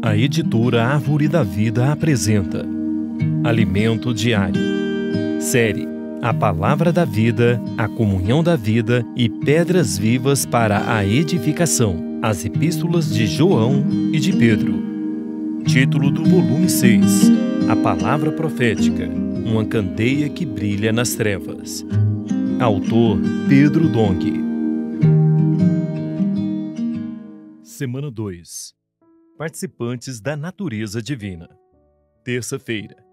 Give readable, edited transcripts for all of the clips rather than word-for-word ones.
A editora Árvore da Vida apresenta Alimento Diário. Série A Palavra da Vida, a Comunhão da Vida e Pedras Vivas para a Edificação. As Epístolas de João e de Pedro. Título do volume 6. A Palavra Profética, uma candeia que brilha nas trevas. Autor Pedro Dong. Semana 2. Participantes da natureza divina. Terça-feira.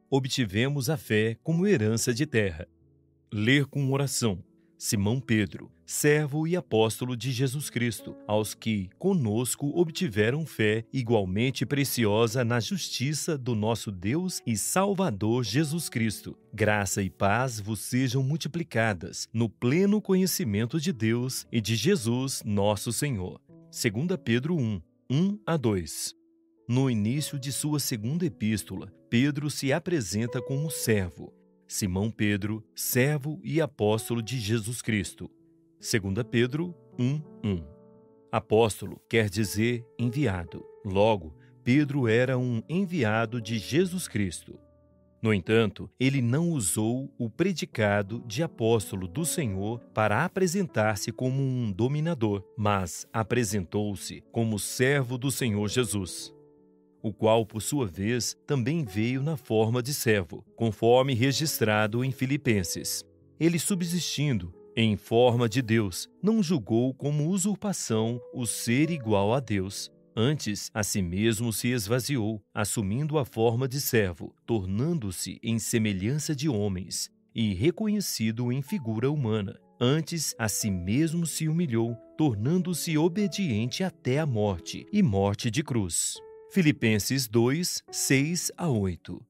Obtivemos a fé como herança de terra. Ler com oração. Simão Pedro, servo e apóstolo de Jesus Cristo, aos que conosco obtiveram fé igualmente preciosa na justiça do nosso Deus e Salvador Jesus Cristo. Graça e paz vos sejam multiplicadas no pleno conhecimento de Deus e de Jesus, nosso Senhor. 2 Pedro 1, 1-2. No início de sua segunda epístola, Pedro se apresenta como servo. Simão Pedro, servo e apóstolo de Jesus Cristo. 2 Pedro 1:1. Apóstolo quer dizer enviado. Logo, Pedro era um enviado de Jesus Cristo. No entanto, ele não usou o predicado de apóstolo do Senhor para apresentar-se como um dominador, mas apresentou-se como servo do Senhor Jesus, o qual, por sua vez, também veio na forma de servo, conforme registrado em Filipenses. Ele, subsistindo em forma de Deus, não julgou como usurpação o ser igual a Deus. Antes, a si mesmo se esvaziou, assumindo a forma de servo, tornando-se em semelhança de homens, e reconhecido em figura humana. Antes, a si mesmo se humilhou, tornando-se obediente até a morte, e morte de cruz. Filipenses 2, 6-8.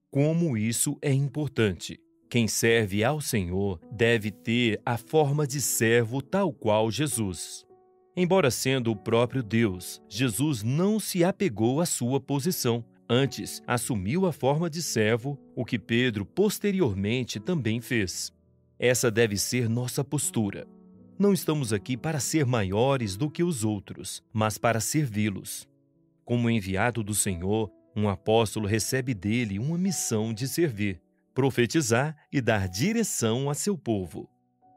Como isso é importante! Quem serve ao Senhor deve ter a forma de servo tal qual Jesus. Embora sendo o próprio Deus, Jesus não se apegou à sua posição. Antes, assumiu a forma de servo, o que Pedro posteriormente também fez. Essa deve ser nossa postura. Não estamos aqui para ser maiores do que os outros, mas para servi-los. Como enviado do Senhor, um apóstolo recebe dele uma missão de servir, profetizar e dar direção a seu povo.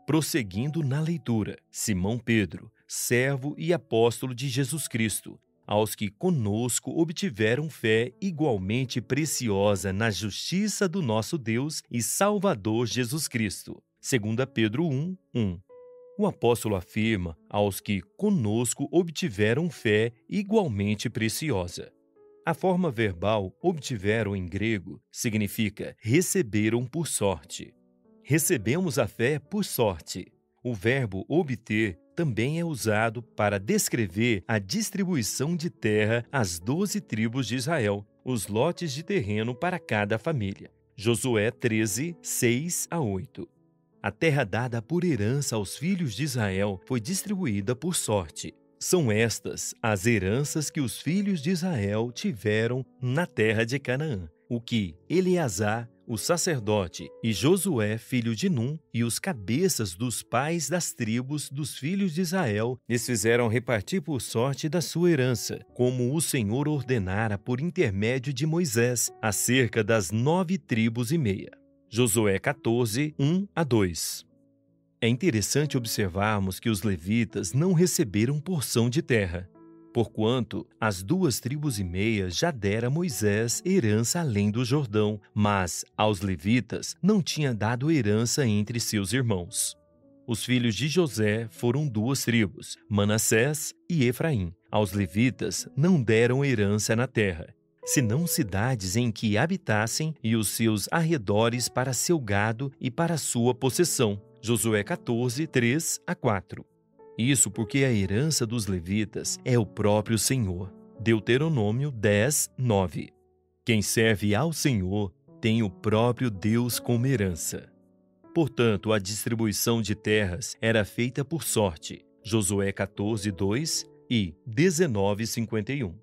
Prosseguindo na leitura, Simão Pedro, servo e apóstolo de Jesus Cristo, aos que conosco obtiveram fé igualmente preciosa na justiça do nosso Deus e Salvador Jesus Cristo. 2 Pedro 1, 1. O apóstolo afirma aos que conosco obtiveram fé igualmente preciosa. A forma verbal obtiveram em grego significa receberam por sorte. Recebemos a fé por sorte. O verbo obter também é usado para descrever a distribuição de terra às 12 tribos de Israel, os lotes de terreno para cada família. Josué 13, 6-8. A terra dada por herança aos filhos de Israel foi distribuída por sorte. São estas as heranças que os filhos de Israel tiveram na terra de Canaã, o que Eleazar, o sacerdote, e Josué, filho de Num, e os cabeças dos pais das tribos dos filhos de Israel, lhes fizeram repartir por sorte da sua herança, como o Senhor ordenara por intermédio de Moisés, acerca das 9 tribos e meia. Josué 14, 1-2. É interessante observarmos que os levitas não receberam porção de terra, porquanto as 2 tribos e meia já dera a Moisés herança além do Jordão, mas aos levitas não tinha dado herança entre seus irmãos. Os filhos de José foram 2 tribos, Manassés e Efraim. Aos levitas não deram herança na terra, senão cidades em que habitassem e os seus arredores para seu gado e para sua possessão. Josué 14, 3-4. Isso porque a herança dos levitas é o próprio Senhor. Deuteronômio 10, 9. Quem serve ao Senhor tem o próprio Deus como herança. Portanto, a distribuição de terras era feita por sorte. Josué 14, 2 e 19, 51.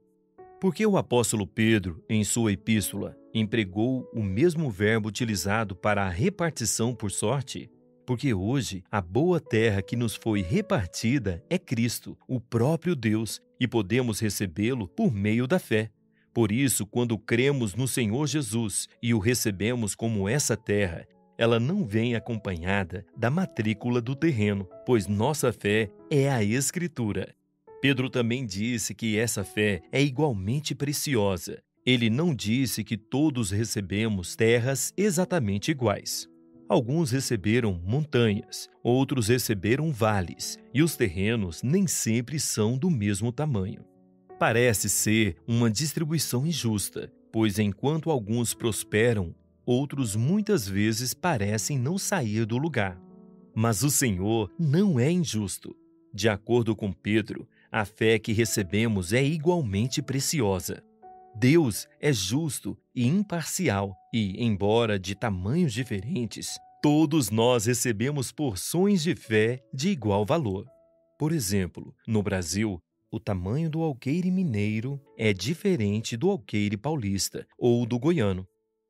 Porque o apóstolo Pedro, em sua epístola, empregou o mesmo verbo utilizado para a repartição por sorte? Porque hoje a boa terra que nos foi repartida é Cristo, o próprio Deus, e podemos recebê-lo por meio da fé. Por isso, quando cremos no Senhor Jesus e o recebemos como essa terra, ela não vem acompanhada da matrícula do terreno, pois nossa fé é a Escritura. Pedro também disse que essa fé é igualmente preciosa. Ele não disse que todos recebemos terras exatamente iguais. Alguns receberam montanhas, outros receberam vales, e os terrenos nem sempre são do mesmo tamanho. Parece ser uma distribuição injusta, pois enquanto alguns prosperam, outros muitas vezes parecem não sair do lugar. Mas o Senhor não é injusto. De acordo com Pedro, a fé que recebemos é igualmente preciosa. Deus é justo e imparcial e, embora de tamanhos diferentes, todos nós recebemos porções de fé de igual valor. Por exemplo, no Brasil, o tamanho do alqueire mineiro é diferente do alqueire paulista ou do goiano.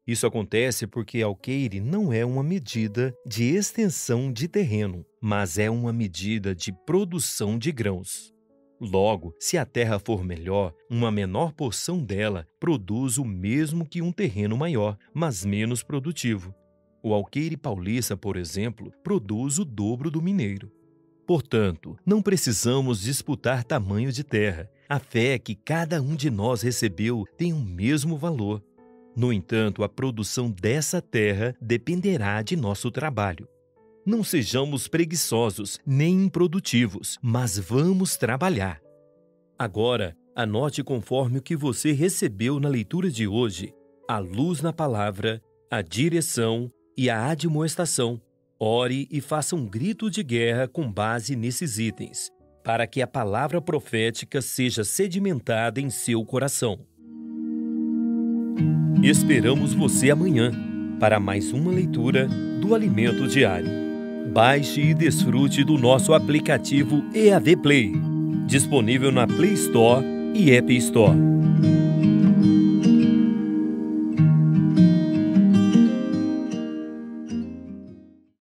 Isso acontece porque alqueire não é uma medida de extensão de terreno, mas é uma medida de produção de grãos. Logo, se a terra for melhor, uma menor porção dela produz o mesmo que um terreno maior, mas menos produtivo. O alqueire paulista, por exemplo, produz o dobro do mineiro. Portanto, não precisamos disputar tamanho de terra. A fé que cada um de nós recebeu tem o mesmo valor. No entanto, a produção dessa terra dependerá de nosso trabalho. Não sejamos preguiçosos nem improdutivos, mas vamos trabalhar. Agora, anote conforme o que você recebeu na leitura de hoje: a luz na palavra, a direção e a admoestação. Ore e faça um grito de guerra com base nesses itens, para que a palavra profética seja sedimentada em seu coração. Esperamos você amanhã para mais uma leitura do Alimento Diário. Baixe e desfrute do nosso aplicativo EAD Play, disponível na Play Store e App Store.